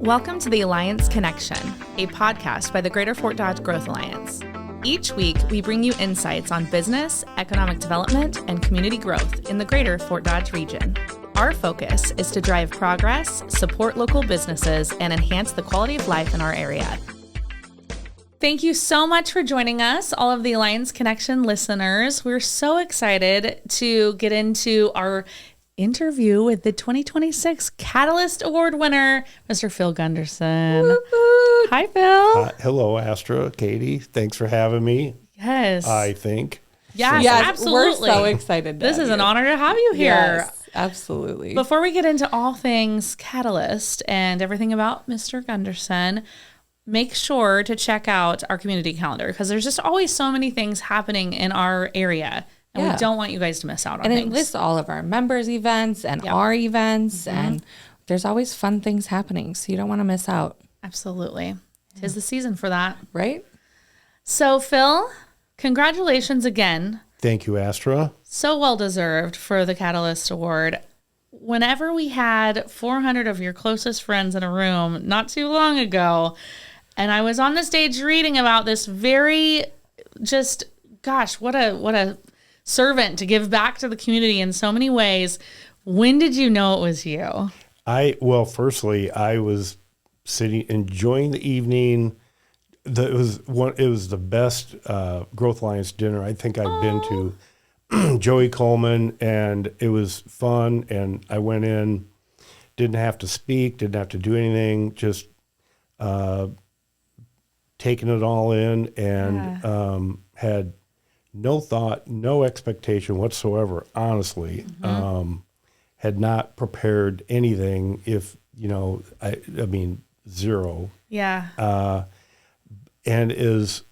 Welcome to the Alliance Connection, a podcast by the Greater Fort Dodge Growth Alliance. Each week, we bring you insights on business, economic development, and community growth in the Greater Fort Dodge region. Our focus is to drive progress, support local businesses, and enhance the quality of life in our area. Thank you so much for joining us, all of the Alliance Connection listeners. We're so excited to get into our interview with the 2026 Catalyst Award winner, Mr. Phil Gunderson. Woo-hoo. Hi, Phil. Hello, Astra, Katie. Thanks for having me. Yes. I think. Yes, absolutely. We're so excited. This is an honor to have you here. Yes, absolutely. Before we get into all things Catalyst and everything about Mr. Gunderson, make sure to check out our community calendar because there's just always so many things happening in our area. And we don't want you guys to miss out on things. And it lists all of our members' events and our events. And there's always fun things happening. So you don't want to miss out. Absolutely. 'Tis the season for that. Right? So, Phil, congratulations again. Thank you, Astra. So well deserved for the Catalyst Award. Whenever we had 400 of your closest friends in a room not too long ago, and I was on the stage reading about this very just, gosh, what a servant to give back to the community in so many ways. When did you know it was you? Firstly, I was sitting, enjoying the evening. It was the best Growth Alliance dinner I think I've been to. Joey Coleman, and it was fun. And I went in, didn't have to speak, didn't have to do anything, just taking it all in, and had no thought, no expectation whatsoever, honestly. Had not prepared anything, I mean, zero. Yeah. And as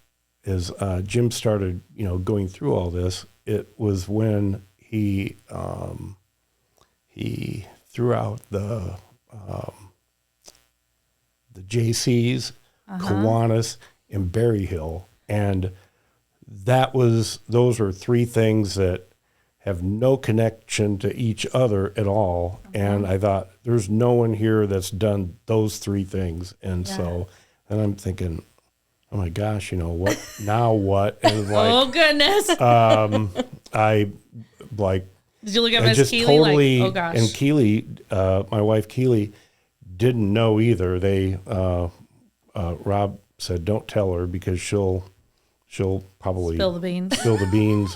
Jim started, going through all this, it was when he threw out the JCs, Kiwanis, and Berry Hill, and those are three things that have no connection to each other at all. And I thought, there's no one here that's done those three things. And so, and I'm thinking, oh my gosh, what, now what? And Oh goodness. I Did you look at Miss just Keeley totally, like, oh gosh. and Keeley, my wife Keeley, didn't know either. They, Rob said, don't tell her because she'll probably Spill the beans.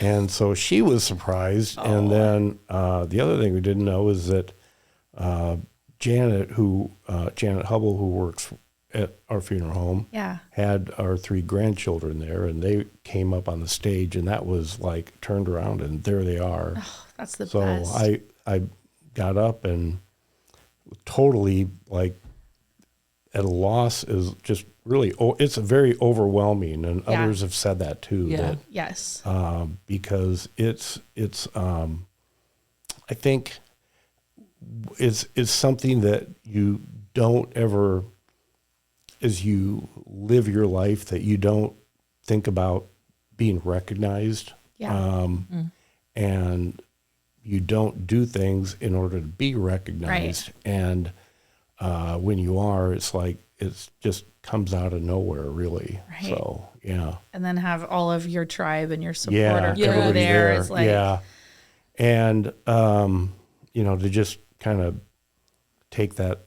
And so she was surprised. Oh. And then the other thing we didn't know is that Janet Hubble, who works at our funeral home, had our three grandchildren there, and they came up on the stage, and that was like turned around, and there they are. Oh, that's the best. So I got up and totally like at a loss. Is just really, it's very overwhelming, and others have said that too. Yeah. Yes. Because it's I think it's something that you don't ever, as you live your life, that you don't think about being recognized. Yeah. And you don't do things in order to be recognized. Right. And when you are, it's like, it's just comes out of nowhere, really. Right. So, yeah. And then have all of your tribe and your supporter crew everybody there. Is like, and, to just kind of take that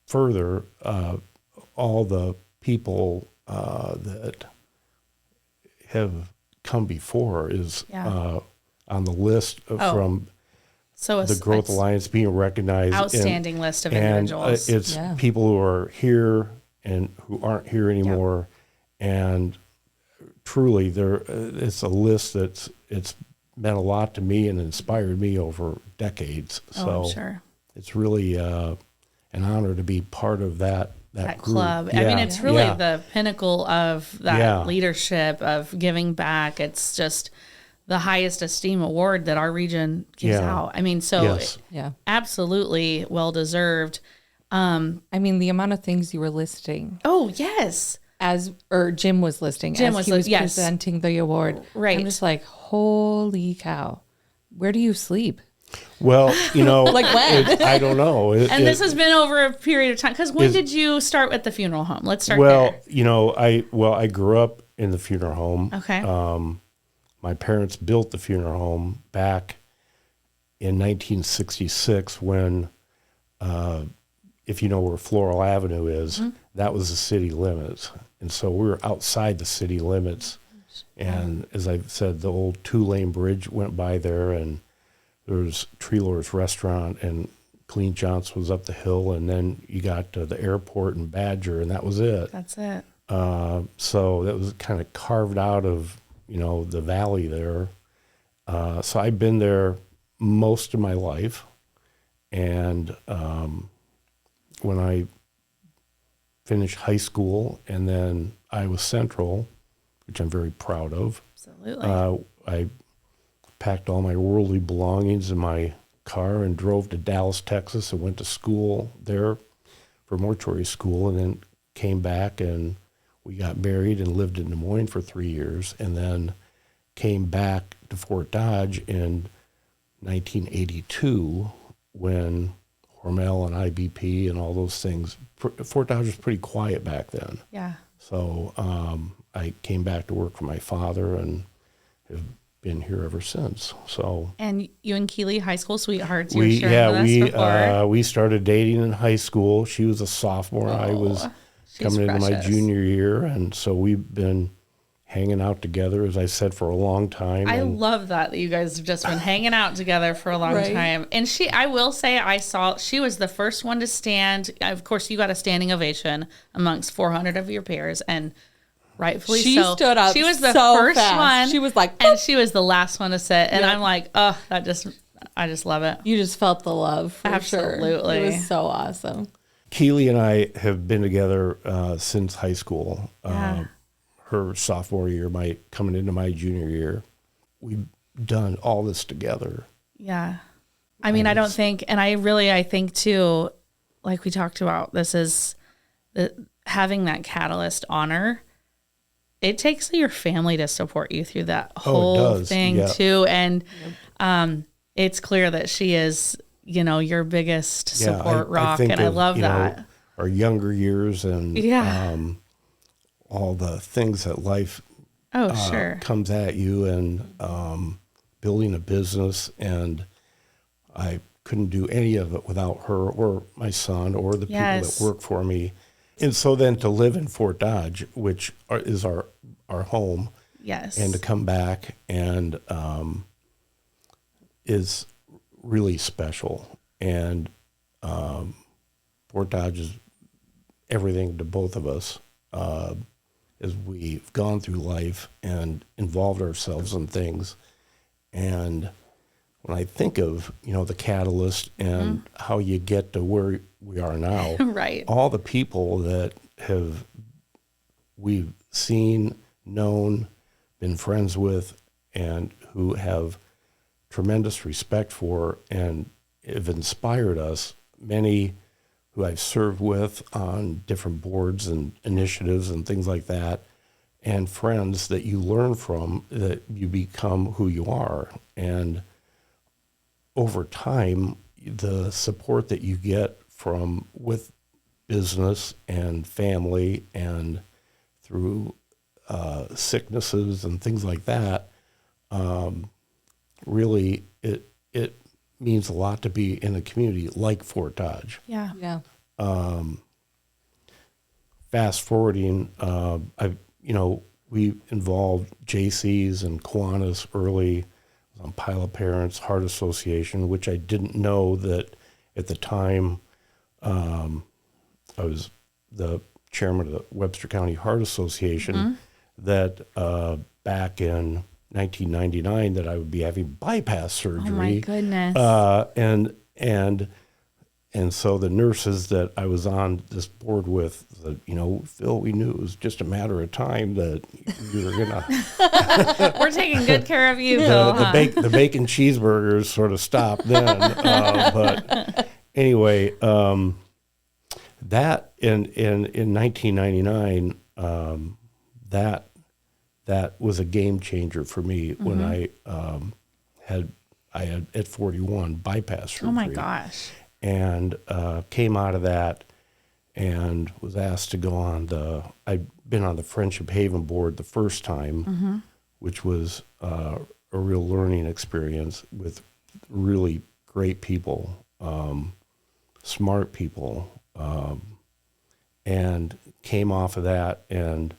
further, all the people that have come before is on the list from the Growth Alliance being recognized. Outstanding list of individuals. And it's people who are here and who aren't here anymore. And truly, it's a list it's meant a lot to me and inspired me over decades. So sure. It's really an honor to be part of that group. Club. Yeah. I mean, it's really the pinnacle of that leadership, of giving back. It's just the highest esteem award that our region gives out. I mean, so absolutely well deserved. I mean, the amount of things you were listing. Oh, yes. Jim was listing as he was presenting the award. Right. I'm just like, holy cow. Where do you sleep? Well, Like when? I don't know. And this has been over a period of time. Because when did you start with the funeral home? Let's start well, there. I grew up in the funeral home. Okay. My parents built the funeral home back in 1966 when, if you know where Floral Avenue is, that was the city limits. And so we were outside the city limits. And as I said, the old 2-lane bridge went by there, and there was Treelor's Restaurant, and Clean Johnson's was up the hill, and then you got to the airport and Badger, and that was it. That's it. So that was kind of carved out of, the valley there. So I've been there most of my life. And when I finished high school and then Iowa Central, which I'm very proud of, Absolutely. I packed all my worldly belongings in my car and drove to Dallas, Texas, and went to school there for mortuary school, and then came back and we got married and lived in Des Moines for 3 years, and then came back to Fort Dodge in 1982 when Hormel and IBP and all those things. Fort Dodge was pretty quiet back then. Yeah. So I came back to work for my father and have been here ever since. So. And you and Keely, high school sweethearts, you were sharing with us before. We started dating in high school. She was a sophomore. I was coming into my junior year, and so we've been hanging out together, as I said, for a long time. I love that you guys have just been hanging out together for a long time. And I will say, she was the first one to stand. Of course, you got a standing ovation amongst 400 of your peers, and rightfully so. She stood up. She was the so first fast. one. She was like, and she was the last one to sit. And I'm like, oh, I just love it. You just felt the love. For Absolutely. Sure. It was so awesome. Keely and I have been together since high school. Yeah. Her sophomore year, coming into my junior year. We've done all this together. Yeah. I mean, I don't think, and I think too, like we talked about, this is having that catalyst honor. It takes your family to support you through that whole thing too. And it's clear that she is, your biggest support rock. And I love that. Our younger years and all the things that life comes at you, and building a business. And I couldn't do any of it without her or my son or the people that work for me. And so then to live in Fort Dodge, which is our home, and to come back and is really special. And Fort Dodge is everything to both of us as we've gone through life and involved ourselves in things. And when I think of, the catalyst and how you get to where we are now, all the people that we've seen, known, been friends with, and who have tremendous respect for and have inspired us, many who I've served with on different boards and initiatives and things like that, and friends that you learn from, that you become who you are. And over time, the support that you get with business and family and through sicknesses and things like that, really it means a lot to be in a community like Fort Dodge. Yeah. Fast forwarding, we involved JC's and Kiwanis early on Pilot Parents Heart Association, which I didn't know that at the time. I was the chairman of the Webster County Heart Association, that back in 1999 that I would be having bypass surgery. Oh my goodness. And so the nurses that I was on this board with said, Phil, we knew it was just a matter of time that you were gonna. We're taking good care of you, Phil. The bacon cheeseburgers sort of stopped then, but anyway, that in 1999, that was a game changer for me when I I had at 41 bypass surgery. Oh my gosh. And came out of that and was asked to go on I'd been on the Friendship Haven board the first time, which was a real learning experience with really great people, smart people, and came off of that and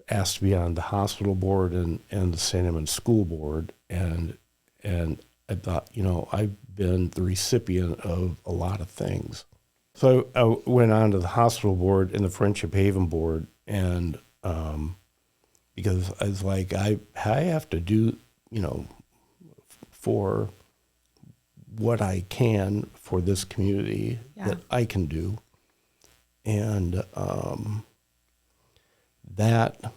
asked to be on the hospital board and the St. Edmunds School Board. And I thought, I've been the recipient of a lot of things. So I went on to the hospital board and the Friendship Haven board, and because I was like, I have to do, for what I can for this community that I can do. And that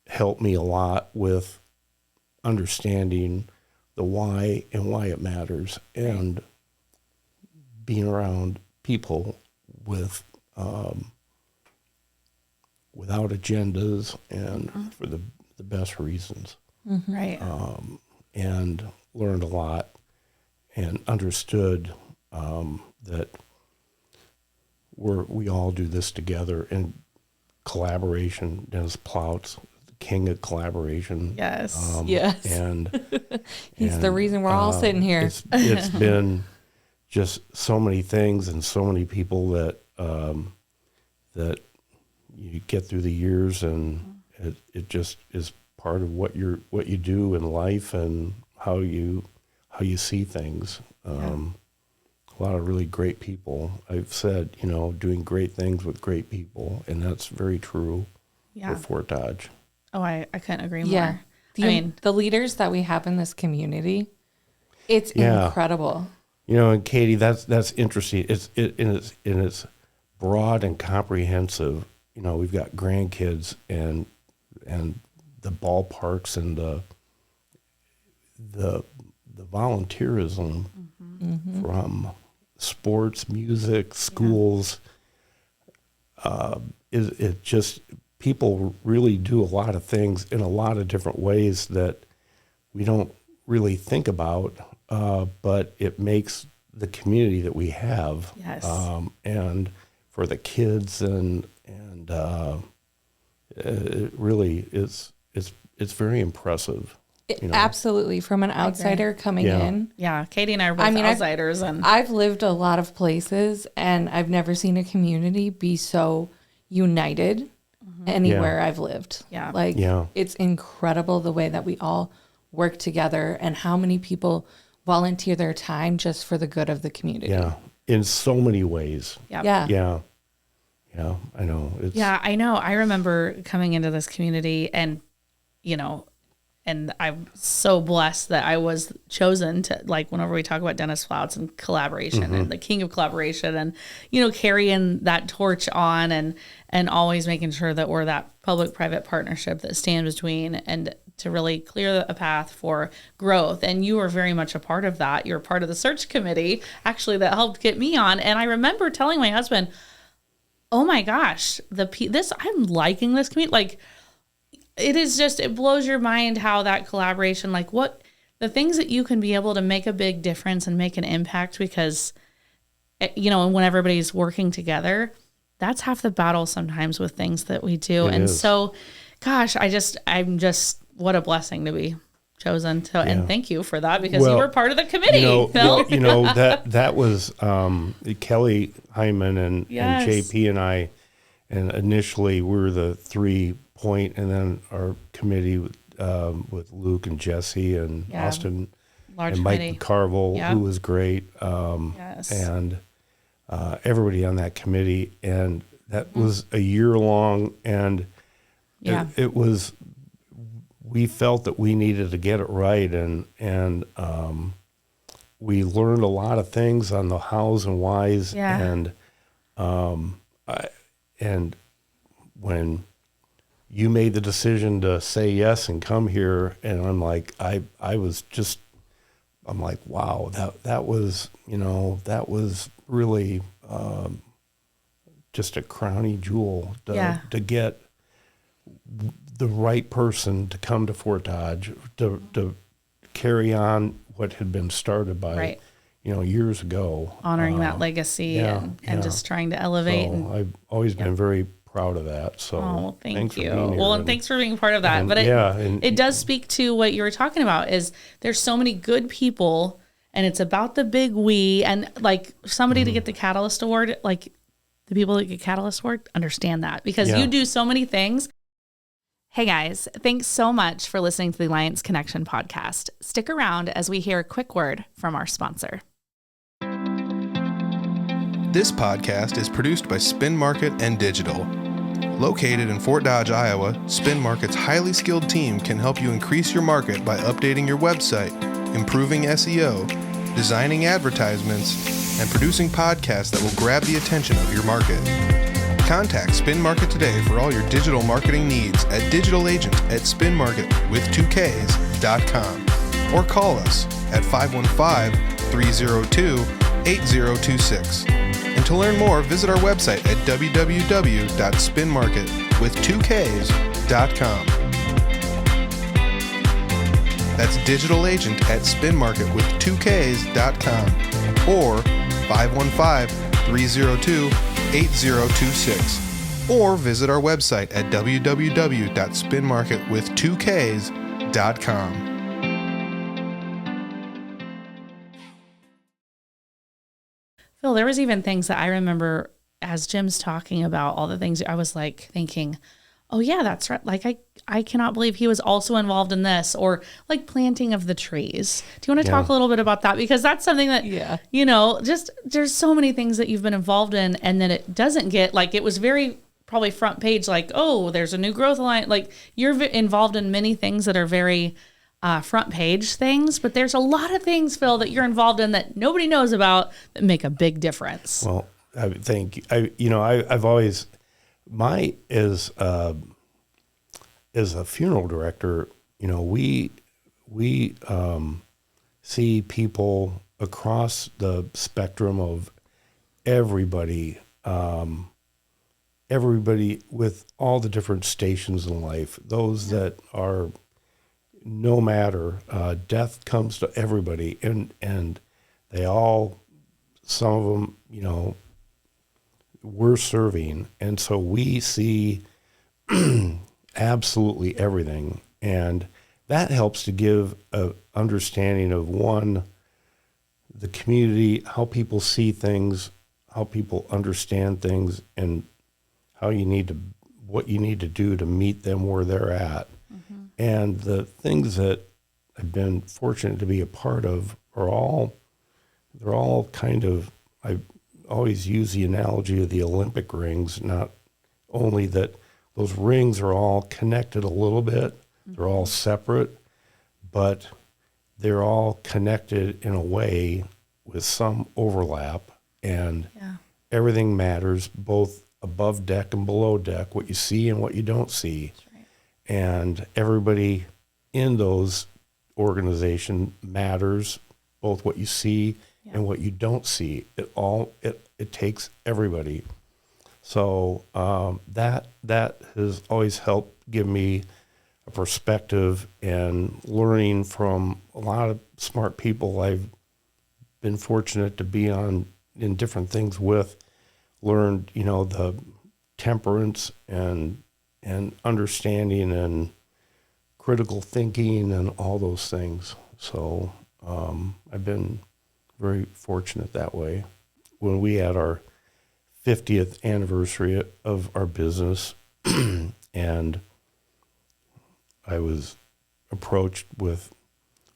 helped me a lot with understanding the why and why it matters, and being around people with without agendas and for the best reasons. Right. And learned a lot and understood that we all do this together in collaboration. Dennis Ploutz, the king of collaboration. Yes. Yes. And He's the reason we're all sitting here. It's been just so many things and so many people that that you get through the years, and it just is part of what you do in life and how you see things. A lot of really great people. I've said, doing great things with great people, and that's very true for Fort Dodge. Oh, I couldn't agree more. Yeah. The leaders that we have in this community, it's incredible. And Katie, that's interesting. It's broad and comprehensive. We've got grandkids and the ballparks and the volunteerism from sports, music, schools. It just, people really do a lot of things in a lot of different ways that we don't really think about, but it makes the community that we have. Yes. And for the kids and it really is, it's very impressive. Absolutely. From an outsider coming in. Yeah. Katie and I are both outsiders. I've lived a lot of places, and I've never seen a community be so united anywhere I've lived. Yeah. It's incredible the way that we all work together and how many people volunteer their time just for the good of the community. Yeah. In so many ways. Yep. Yeah. Yeah, I know. I know. I remember coming into this community and I'm so blessed that I was chosen to, whenever we talk about Dennis Ploutz and collaboration and the king of collaboration and, carrying that torch on and always making sure that we're that public-private partnership that stands between and to really clear a path for growth. And you were very much a part of that. You're part of the search committee, actually, that helped get me on. And I remember telling my husband, oh my gosh, I'm liking this community. It is just, it blows your mind how that collaboration, what the things that you can be able to make a big difference and make an impact because, and when everybody's working together, that's half the battle sometimes with things that we do. So, gosh, I'm just, what a blessing to be chosen to, and thank you for that because you were part of the committee. That was Kelly Hyman and JP and I, and initially we were the 3 point, and then our committee with Luke and Jesse and Austin and Mike McCarville, who was great, and everybody on that committee, and that was a year long, and it was. We felt that we needed to get it right, and we learned a lot of things on the hows and whys, and when you made the decision to say yes and come here, and I'm like, I'm like, wow, that was really just a crowning jewel to get the right person to come to Fort Dodge to carry on what had been started by, years ago. Honoring that legacy and just trying to elevate. So I've always been very proud of that. So thank you. And thanks for being part of that. But it does speak to what you were talking about is there's so many good people and it's about the big we, and like somebody to get the Catalyst Award, like the people that get Catalyst Award understand that because you do so many things. Hey guys, thanks so much for listening to the Alliance Connection podcast. Stick around as we hear a quick word from our sponsor. This podcast is produced by Spin Market and Digital. Located in Fort Dodge, Iowa, Spin Market's highly skilled team can help you increase your market by updating your website, improving SEO, designing advertisements, and producing podcasts that will grab the attention of your market. Contact Spin Market today for all your digital marketing needs at digitalagent@spinmarket.com or call us at 515-302-8026. And to learn more, visit our website at www.spinmarket.com. That's digitalagent@spinmarket.com or 515-302-8026. Or visit our website at www.spinmarket.com. Phil, there was even things that I remember as Jim's talking about all the things I was like thinking, oh yeah, that's right. Like I cannot believe he was also involved in this, or like planting of the trees. Do you want to talk a little bit about that? Because that's something that, just there's so many things that you've been involved in and that it doesn't get like, it was very probably front page, like, oh, there's a new growth alliance. Like you're involved in many things that are very front page things, but there's a lot of things, Phil, that you're involved in that nobody knows about that make a big difference. Well, I think I've always as a funeral director, we see people across the spectrum of everybody with all the different stations in life, those that are no matter, death comes to everybody, and they all, some of them, we're serving, and so we see absolutely everything, and that helps to give a understanding of the community, how people see things, how people understand things, and what you need to do to meet them where they're at. And the things that I've been fortunate to be a part of they're all kind of, I always use the analogy of the Olympic rings, not only that those rings are all connected a little bit, they're all separate, but they're all connected in a way with some overlap, and everything matters, both above deck and below deck, what you see and what you don't see. And everybody in those organizations matters, both what you see and what you don't see. It takes everybody. So that has always helped give me a perspective, and learning from a lot of smart people I've been fortunate to be in different things with, learned, the temperance and understanding and critical thinking and all those things. So I've been very fortunate that way. When we had our 50th anniversary of our business, and I was approached with,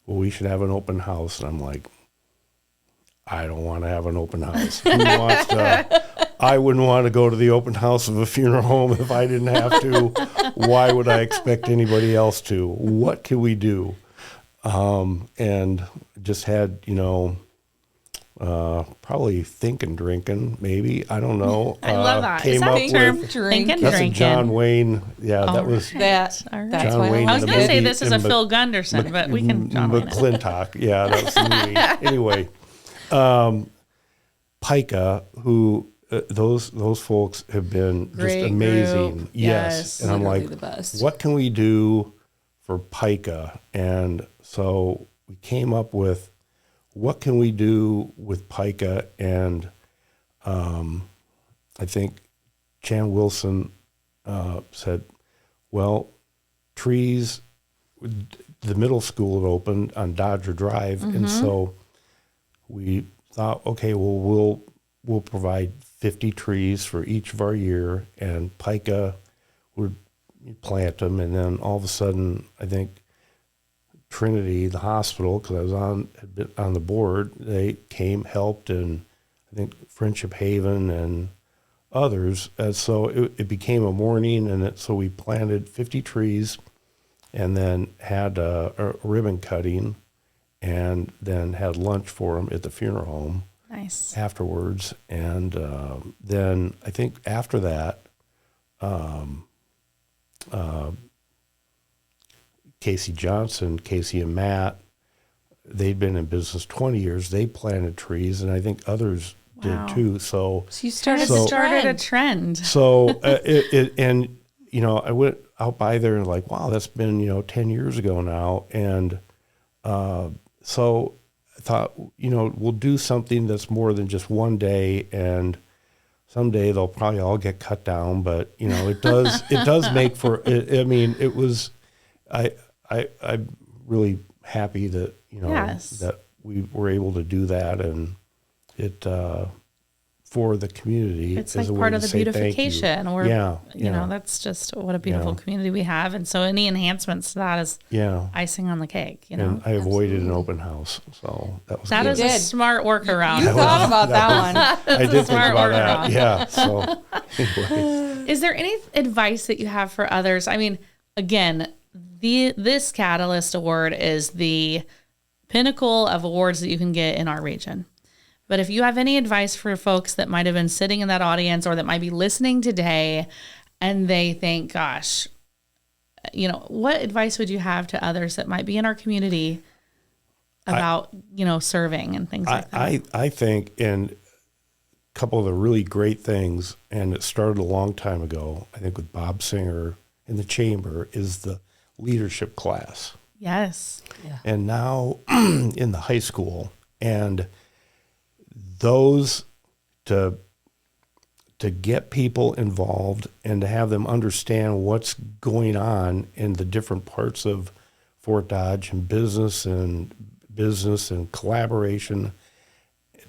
well, we should have an open house. And I'm like, I don't want to have an open house. Who wants to? I wouldn't want to go to the open house of a funeral home if I didn't have to. Why would I expect anybody else to? What can we do? And just had, probably thinking, drinking, maybe. I don't know. I love that. Came Is that up the term? with, Thinking, that's drinking. a John Wayne. Yeah, that was That's John why Wayne. I was going to say movie this is a in Phil Gunderson, but we can John Wayne it. McClintock. Yeah, that was the movie. Anyway, Pica, who those folks have been Great just amazing. group. Yes. And I'm Literally like, the best. what can we do for Pica? And so we came up with what can we do with pica, and I think Jan Wilson said, well, trees, the middle school had opened on Dodger Drive, and so we thought, okay, well, we'll provide 50 trees for each of our year, and pica would plant them, and then all of a sudden, I think Trinity, the hospital, because I had been on the board, they came, helped, and I think Friendship Haven and others. And so it became a morning, and so we planted 50 trees, and then had a ribbon cutting, and then had lunch for them at the funeral home. Nice. Afterwards, and then I think after that, Casey and Matt, they'd been in business 20 years. They planted trees, and I think others did too. So you started a trend. So and you know, I went out by there and like, wow, that's been 10 years ago now, and so I thought, we'll do something that's more than just one day, and someday they'll probably all get cut down, but it does make for it. I mean, it was I'm really happy that that we were able to do that, and it for the community. It's like part of the beautification, or that's just what a beautiful community we have, and so any enhancements to that is icing on the cake. And I avoided an open house, so that was that good. is a smart workaround. You thought about that one. I did think about that. Yeah. So anyway. Is there any advice that you have for others? I mean, again, this Catalyst Award is the pinnacle of awards that you can get in our region. But if you have any advice for folks that might have been sitting in that audience or that might be listening today and they think, gosh, what advice would you have to others that might be in our community about, serving and things like that? I think, and a couple of the really great things, and it started a long time ago, I think with Bob Singer in the chamber, is the leadership class. Yes. Yeah. And now in the high school, and those to get people involved and to have them understand what's going on in the different parts of Fort Dodge and business and collaboration,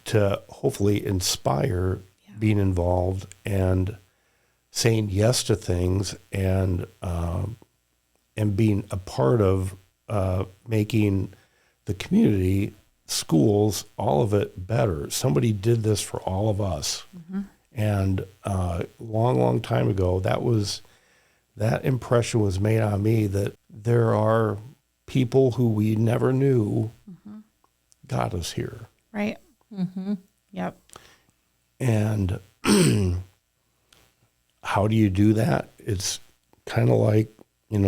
to hopefully inspire being involved and saying yes to things, and being a part of making the community, schools, all of it better. Somebody did this for all of us. Mm-hmm. And long time ago, that impression was made on me that there are people who we never knew got us here. Right. Mm-hmm. Yep. And how do you do that? It's kind of like, in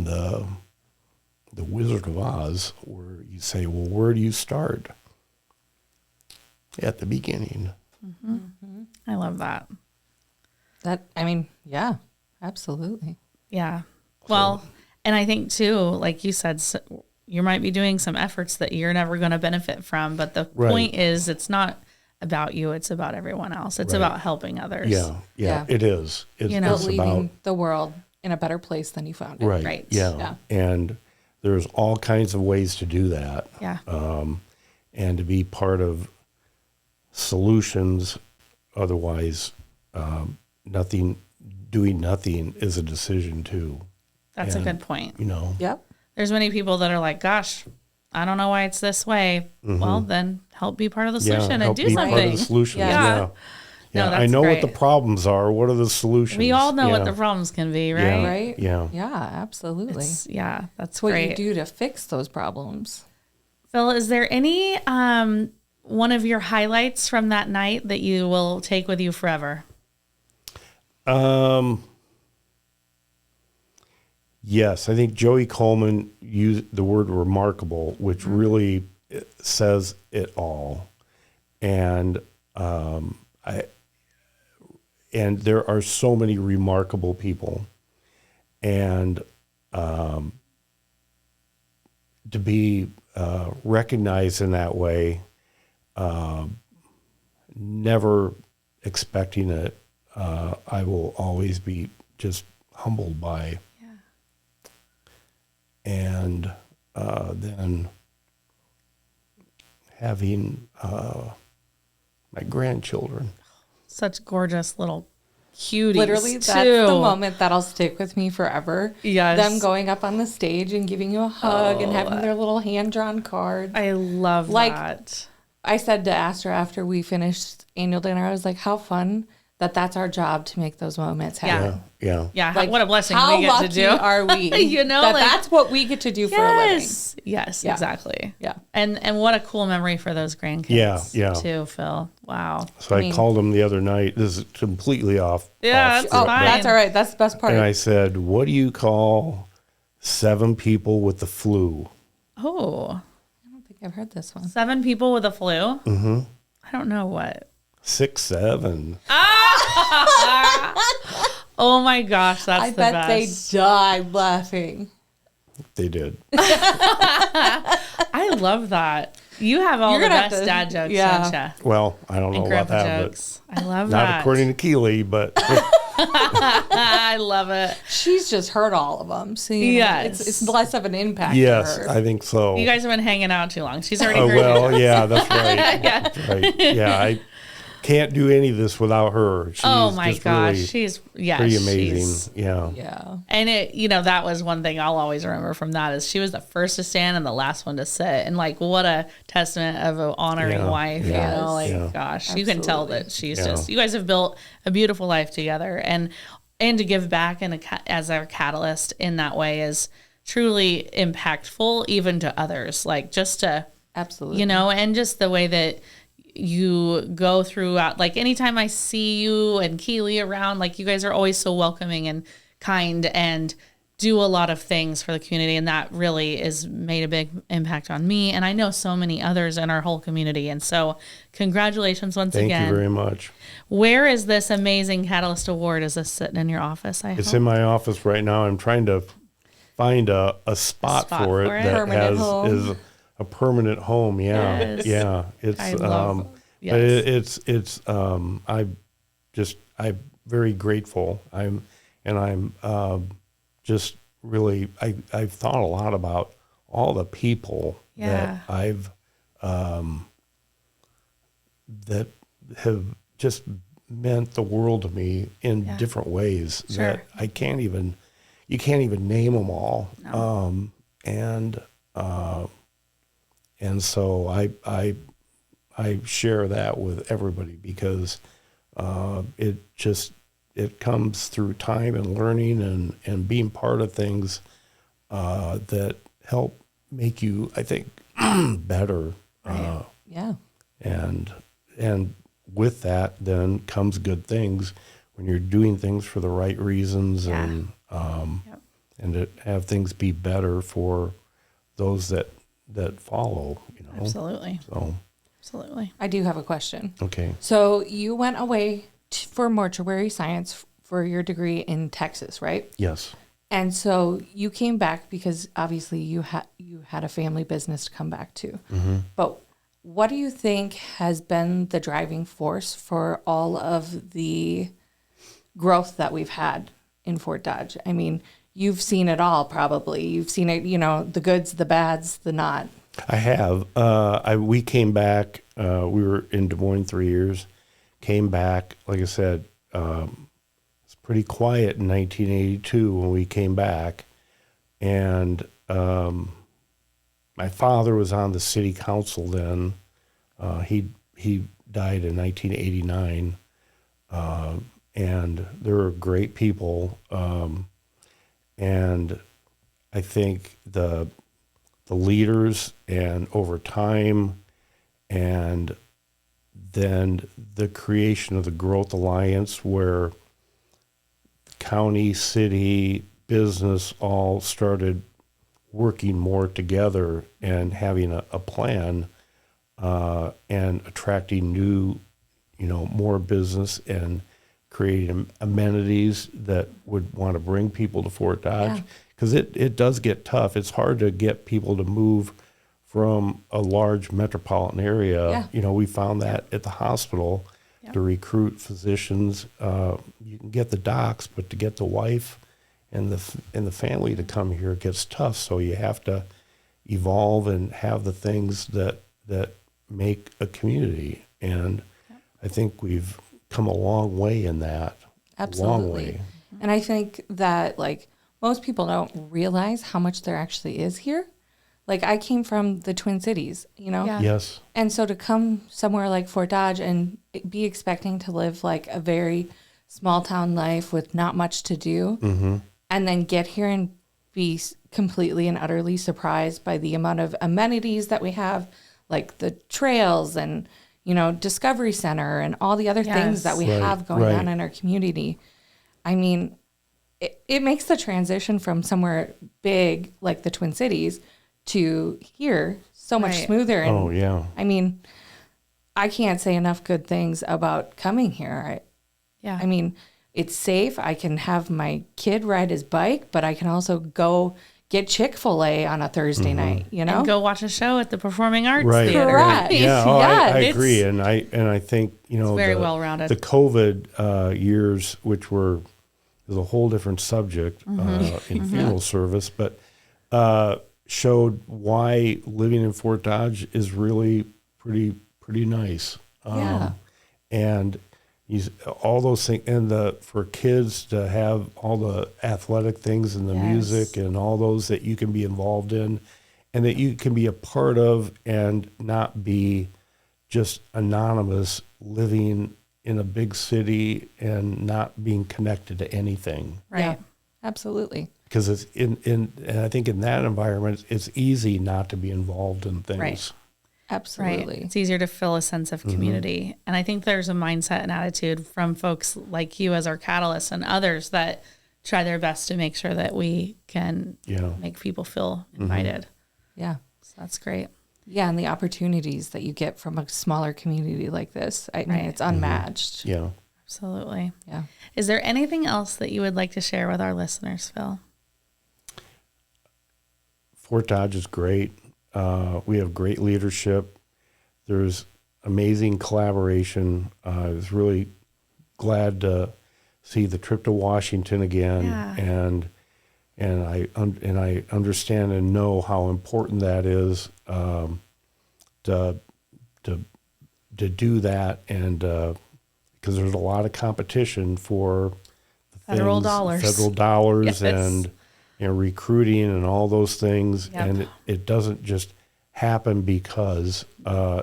the Wizard of Oz, where you say, well, where do you start? At the beginning. Mm-hmm. Mm-hmm. I love that. Yeah, absolutely. Yeah. Well, and I think too, like you said, you might be doing some efforts that you're never going to benefit from, but the point is, it's not about you, it's about everyone else. It's about helping others. Yeah, it is. It's leaving the world in a better place than you found it. Right. Yeah. And there's all kinds of ways to do that. Yeah. And to be part of solutions. Otherwise, doing nothing is a decision too. That's a good point. Yep. There's many people that are like, gosh, I don't know why it's this way. Mm-hmm. Well, then help be part of the solution and do something. Part of the solution. Yeah. No, that's I know great. what the problems are. What are the solutions? We all know what the problems can be, right? Right? Yeah. Yeah, absolutely. That's what great. you do to fix those problems. Phil, is there any one of your highlights from that night that you will take with you forever? Yes, I think Joey Coleman used the word remarkable, which really says it all. And and there are so many remarkable people. And to be recognized in that way, never expecting it, I will always be just humbled by. Yeah. And then having my grandchildren. Such gorgeous little cuties. Literally, that's too. the moment that'll stick with me forever. Yes. Them going up on the stage and giving you a hug and having their little hand-drawn cards. I love that. I said to Astra after we finished annual dinner, I was like, how fun that's our job to make those moments happen. Yeah. Yeah, Like, what a blessing how we get lucky to do. are we? You know, like, that's what we get to do for a living. Yes, Yeah. exactly. Yeah. And what a cool memory for those grandkids. Yeah. Too, Phil. Wow. So I called them the other night. This is completely off. Yeah, off that's script, fine. That's all right. That's the best part. And I said, what do you call 7 people with the flu? Oh, I don't think I've heard this one. 7 people with a flu? Mm-hmm. I don't know what. 6, 7. Oh my gosh, that's I the bet best. they died laughing. They did. I love that. You have all You're the gonna have best to- dad jokes, yeah. don't you? Well, I don't know And about grandpa that, jokes. I love but not that. according to Keely, but I love it. She's just heard all of them. So Yes. it's less of an impact yes, for her. I think so. You guys have been hanging out too long. She's already Oh, heard your well, jokes. yeah, that's right. That's right. Yeah, I can't do any of this without her. She's Oh my just gosh, really she's pretty amazing. Yeah. Yeah. And it, that was one thing I'll always remember from that is she was the first to stand and the last one to sit, and like what a testament of an honoring Yeah, wife. yeah, Gosh, you can tell that she's Yeah. just. You guys have built a beautiful life together, and to give back as our catalyst in that way is truly impactful, even to others. Like just to Absolutely. and just the way that you go throughout, like anytime I see you and Keely around, like you guys are always so welcoming and kind and do a lot of things for the community. And that really has made a big impact on me. And I know so many others in our whole community. And so congratulations once Thank again. you very much. Where is this amazing Catalyst Award? Is this sitting in your office? It's in my office right now. I'm trying to find a spot for it that Permanent home. is a permanent home. Yeah. Yes. Yeah. It's I love yes. but it's I'm very grateful. I'm just really I've thought a lot about all the people Yeah. that I've that have just meant the world to me in Yeah. different ways Sure. that you can't even name them all. No. And so I share that with everybody because it comes through time and learning and being part of things that help make you, I think, better. Yeah. And with that then comes good things when you're doing things for the right reasons Yeah. and to have things be better for those that follow, Absolutely. So, Absolutely. I do have a question. okay. So you went away for mortuary science for your degree in Texas, right? Yes. And so you came back because obviously you had a family business to come back to. Mm-hmm. But what do you think has been the driving force for all of the growth that we've had in Fort Dodge? I mean, you've seen it all probably. You've seen it, the goods, the bads, the not. I have. We came back. We were in Des Moines 3 years. Came back. Like I said, it's pretty quiet in 1982 when we came back, and my father was on the city council then. He died in 1989, and they were great people. And I think the leaders and over time and then the creation of the Growth Alliance where county, city, business all started working more together and having a plan and attracting new, more business and creating amenities that would want to bring people to Fort Dodge, because it does get tough. It's hard to get people to move from a large metropolitan area. Yeah. You know, we found that at the hospital to recruit physicians. You can get the docs, but to get the wife and the family to come here gets tough. So you have to evolve and have the things that make a community. And I think we've come a long way in that. Absolutely. A long way. And I think that, like, most people don't realize how much there actually is here. Like, I came from the Twin Cities, you know? Yeah. Yes. And so to come somewhere like Fort Dodge and be expecting to live like a very small town life with not much to do, and then get here and be completely and utterly surprised by the amount of amenities that we have, like the trails and, you know, Discovery Center and all the other things that we have going on in our community. I mean, it makes the transition from somewhere big like the Twin Cities to here so much smoother. And I mean, I can't say enough good things about coming here. I mean, it's safe. I can have my kid ride his bike, but I can also go get Chick-fil-A on a Thursday night, you know? And go watch a show at the Performing Arts Right. Theater. Correct. Yeah, I Yes. agree. And I think, you know, very well-rounded. The COVID years, which is a whole different subject in funeral service, but showed why living in Fort Dodge is really pretty nice. And all those things, and for kids to have all the athletic things and the music and all those that you can be involved in, and that you can be a part of, and not be just anonymous living in a big city and not being connected to anything. Right. Yeah, absolutely. Because it's and I think in that environment, it's easy not to be involved in things. Right. Absolutely. Right. It's easier to feel a sense of community. And I think there's a mindset and attitude from folks like you as our catalyst and others that try their best to make sure that we can make people feel invited. Yeah. So that's great. Yeah, and the opportunities that you get from a smaller community like this, I mean, it's unmatched. Yeah. Absolutely. Yeah. Is there anything else that you would like to share with our listeners, Phil? Fort Dodge is great. We have great leadership. There's amazing collaboration. I was really glad to see the trip to Washington again, and I understand and know how important that is to do that, and because there's a lot of competition for the Federal dollars, and recruiting and all those things, and it doesn't just happen because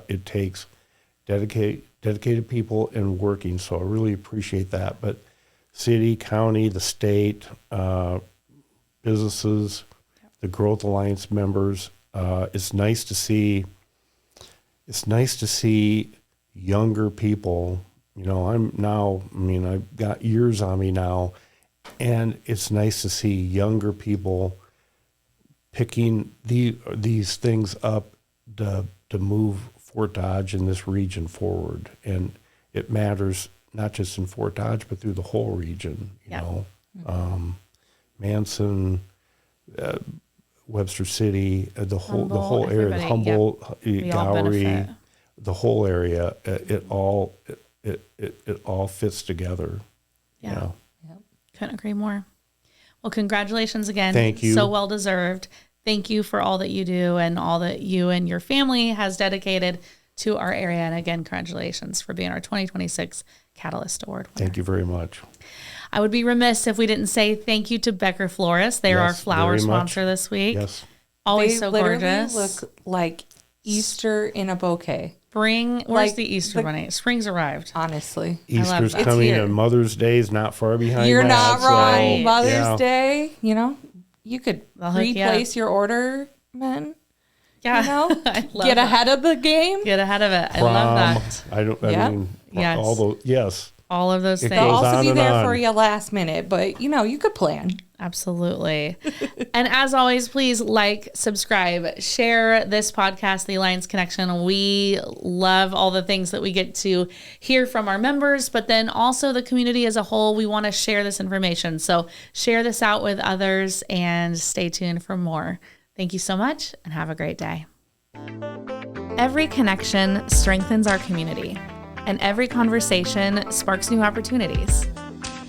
it takes dedicated people and working. So I really appreciate that. But city, county, the state, businesses, the Growth Alliance members, it's nice to see. It's nice to see younger people. You know, I've got years on me now. And it's nice to see younger people picking these things up to move Fort Dodge and this region forward. And it matters not just in Fort Dodge, but through the whole region, you know. Manson, Webster City, the whole area, the Humboldt Gallery, the whole area, it all fits together. Yeah. Couldn't agree more. Well, congratulations again. Thank you. So well deserved. Thank you for all that you do and all that you and your family has dedicated to our area. And again, congratulations for being our 2026 Catalyst Award winner. Thank you very much. I would be remiss if we didn't say thank you to Becker Florists. They're our flower sponsor this week. Yes. Always They so literally gorgeous. look like Easter in a bouquet. Where's like the Easter bunny? Spring's arrived. Honestly. Easter's that. coming It's here. and Mother's Day is not far behind. You're that, not so, wrong. Mother's yeah. Day, you know, you could They'll hook you replace your order, man. Yeah. You know, I love get that. ahead of the game. Get ahead of it. I Prom, love that. Yeah. Yes. all those, yes. All of those It things. They'll goes also on be and there on. for you last minute, but you know, you could plan. Absolutely. And as always, please like, subscribe, share this podcast, The Alliance Connection. We love all the things that we get to hear from our members, but then also the community as a whole. We want to share this information. So share this out with others and stay tuned for more. Thank you so much and have a great day. Every connection strengthens our community, and every conversation sparks new opportunities.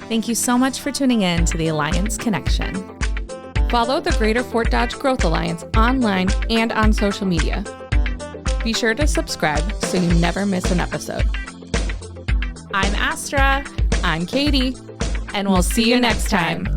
Thank you so much for tuning in to the Alliance Connection. Follow the Greater Fort Dodge Growth Alliance online and on social media. Be sure to subscribe so you never miss an episode. I'm Astra. I'm Katie. And we'll see you next time.